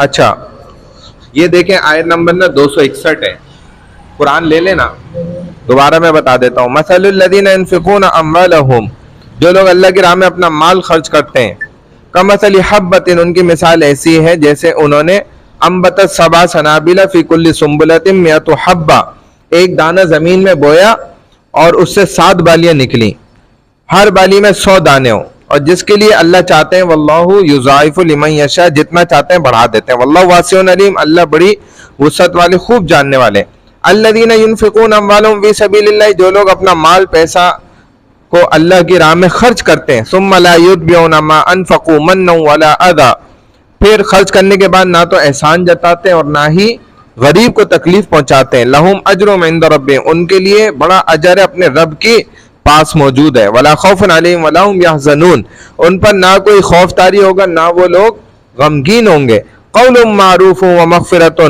اچھا یہ دیکھیں آیت نمبر 261 ہے، قرآن لے لینا، دوبارہ میں بتا دیتا ہوں. مثل الذین ينفقون اموالهم، جو لوگ اللہ کی راہ میں اپنا مال خرچ کرتے ہیں، کمثل حبۃ، ان کی مثال ایسی ہے جیسے انہوں نے انبتت سبع سنابل فی کل سنبلۃ مئۃ حبہ، ایک دانہ زمین میں بویا اور اس سے 7 بالیاں نکلیں، ہر بالی میں 100 دانے ہوں، اور جس کے لیے اللہ چاہتے ہیں واللہ یضاعف لمن یشاء، جتنا چاہتے ہیں بڑھا دیتے ہیں، واللہ واسع علیم، اللہ بڑی وسعت والے خوب جاننے والے. الذین ینفقون اموالهم فی سبیل اللہ، جو لوگ اپنا مال پیسہ کو اللہ کی راہ میں خرچ کرتے ہیں، ثم لا یتبعون ما انفقوا منا ولا اذى، پھر خرچ کرنے کے بعد نہ تو احسان جتاتے ہیں اور نہ ہی غریب کو تکلیف پہنچاتے ہیں، لہم اجرهم عند ربهم، ان کے لیے بڑا اجر ہے اپنے رب کی پاس موجود ہے، ولا خوف علیہم ولا هم يحزنون، ان پر نہ کوئی خوف طاری ہوگا نہ وہ لوگ غمگین ہوں گے. قول معروف ومغفرۃ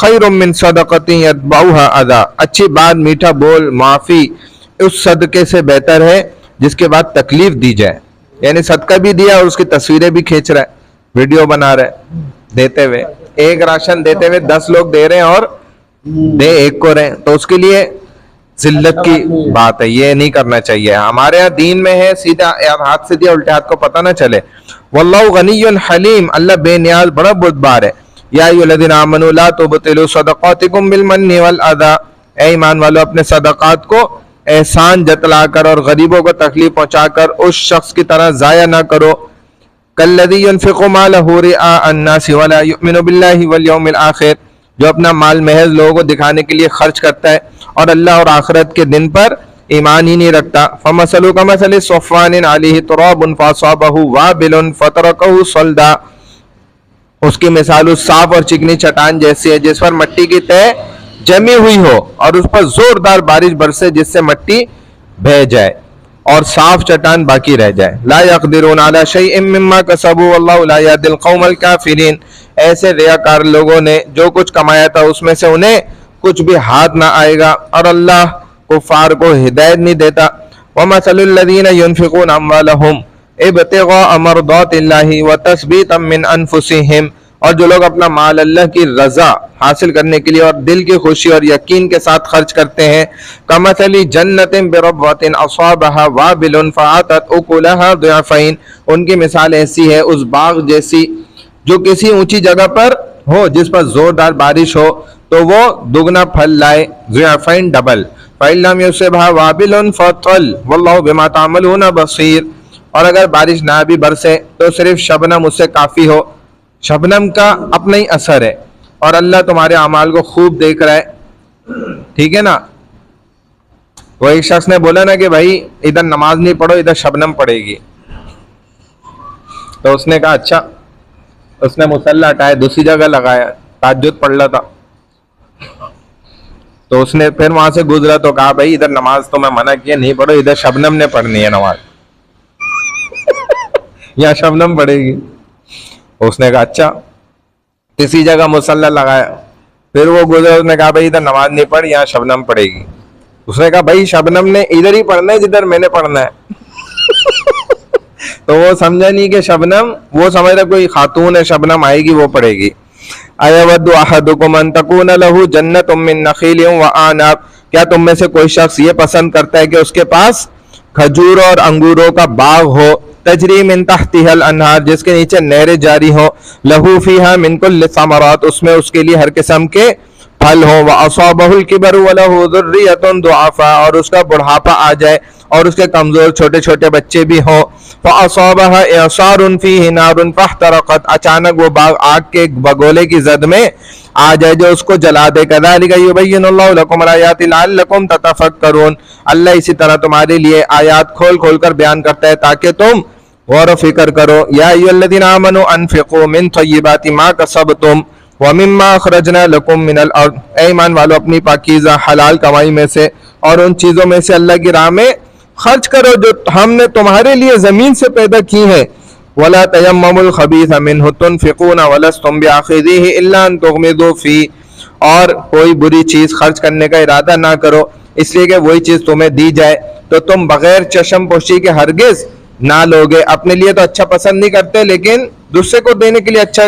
خیر من صدقۃ یتبعها اذى، اچھی بات، میٹھا بول، معافی اس صدقے سے بہتر ہے جس کے بعد تکلیف دی جائے. یعنی صدقہ بھی دیا اور اس کی تصویریں بھی کھینچ رہا ہے، ویڈیو بنا رہا ہے دیتے ہوئے، ایک راشن دیتے ہوئے 10 لوگ دے رہے ہیں اور دے ایک کو رہے ہیں، تو اس کے لیے ذلت کی بات ہے، یہ نہیں کرنا چاہیے. ہمارے یہاں دین میں ہے سیدھا ہاتھ سے دیا الٹے ہاتھ کو پتہ نہ چلے. واللہ غنی حلیم، اللہ بے نیاز بڑا بردبار ہے. یا ایھا الذین آمنوا لا تبطلوا صدقاتکم بالمن والأذى، اے ایمان والو اپنے صدقات کو احسان جتلا کر اور غریبوں کو تکلیف پہنچا کر اس شخص کی طرح ضائع نہ کرو. کالذی ينفق مالہ رئاء الناس ولا یؤمن باللہ والیوم الآخر، جو اپنا مال محض لوگوں کو دکھانے کے لیے خرچ کرتا ہے اور اللہ اور آخرت کے دن پر ایمان ہی نہیں رکھتا. فمثلہ کمثل صفوان علیہ تراب فاصابہ وابل فترکہ صلدا، اس کی مثال اس صاف اور چکنی چٹان جیسی ہے جس پر مٹی کی تہ جمی ہوئی ہو اور اس پر زوردار بارش برسے جس سے مٹی بہہ جائے اور صاف چٹان باقی رہ جائے. لا یقدرون علی شیء مما کسبوا واللہ لا یہدی القوم الکافرین، ایسے ریاکار لوگوں نے جو کچھ کمایا تھا اس میں سے انہیں کچھ بھی ہاتھ نہ آئے گا اور اللہ کفار کو ہدایت نہیں دیتا. ومثل الذین ينفقون اموالهم ابتغاء مرضات اللہ وتثبیتا من انفسهم، اور جو لوگ اپنا مال اللہ کی رضا حاصل کرنے کے لیے اور دل کی خوشی اور یقین کے ساتھ خرچ کرتے ہیں، کمثل جنت بربوۃ اصابها وابل فآتت اکلها ضعفین، ان کی مثال ایسی ہے اس باغ جیسی جو کسی اونچی جگہ پر ہو جس پر زوردار بارش ہو تو وہ دگنا پھل لائے، ضعفین ڈبل. فإن لم يصبها وابل فطل واللہ بما تعملون بصیر، اور اگر بارش نہ بھی برسے تو صرف شبنم اس سے کافی ہو، شبنم کا اپنا ہی اثر ہے اور اللہ تمہارے اعمال کو خوب دیکھ رہا ہے. ٹھیک ہے نا. وہ ایک شخص نے بولا نا کہ بھائی ادھر نماز نہیں پڑھو ادھر شبنم پڑے گی، تو اس نے کہا اچھا، اس نے مصلی ہٹایا دوسری جگہ لگایا، تہجد پڑھ رہا تھا، تو اس نے پھر وہاں سے گزرا تو کہا بھائی ادھر نماز تو میں منع کیا نہیں پڑھو، ادھر شبنم نے پڑھنی ہے نماز، یا شبنم پڑے گی. اس نے کہا اچھا، کسی جگہ مصلی لگایا، پھر وہ گزرا، اس نے کہا بھائی ادھر نماز نہیں پڑھ یہاں شبنم پڑے گی. اس نے کہا بھائی شبنم نے ادھر ہی پڑھنا ہے جدھر میں نے پڑھنا ہے. تو وہ سمجھا نہیں کہ شبنم، وہ سمجھ رہا کوئی خاتون ہے شبنم آئے گی وہ پڑے گی. ایود احدکم ان تکون له جنت من نخیل واعناب، کیا تم میں سے کوئی شخص یہ پسند کرتا ہے کہ اس کے پاس کھجور اور انگوروں کا باغ ہو، تجری من تحتها الانہار، جس کے نیچے نہریں جاری ہوں، لہو فیہا من کل الثمرات، اس میں اس کے لیے ہر قسم کے پھل ہوں، واصابہ الکبر ولہ ذریۃ ضعفاء، اور اس کا بڑھاپا آ جائے اور اس کے کمزور چھوٹے چھوٹے بچے بھی ہوں، فاصابها اعصار فیہ نار فاحترقت، اچانک وہ باغ آگ کے بگولے کی زد میں آ جائے جو اس کو جلا دے. کذالک یبین اللہ لکم الآیات لعلکم تتفکرون، اللہ اسی طرح تمہارے لیے آیات کھول کھول کر بیان کرتا ہے تاکہ تم غور و فکر کرو. یا ایھا الذین آمنوا انفقوا من طیبات ما کسبتم ومما اخرجنا لکم من الارض، اے ایمان والو اپنی پاکیزہ حلال کمائی میں سے اور ان چیزوں میں سے اللہ کی راہ میں خرچ کرو جو ہم نے تمہارے لیے زمین سے پیدا کی ہیں. وَلَا تَيَمَّمُوا الْخَبِيثَ مِنْهُ تُنْفِقُونَ وَلَسْتُمْ بِآخِذِيهِ إِلَّا أَن تُغْمِضُوا فِيهِ، اور کوئی بری چیز خرچ کرنے کا ارادہ نہ کرو اس لیے کہ وہی چیز تمہیں دی جائے تو تم بغیر چشم پوشی کے ہرگز نہ لوگے. اپنے لیے تو اچھا پسند نہیں کرتے لیکن دوسرے کو دینے کے لیے اچھا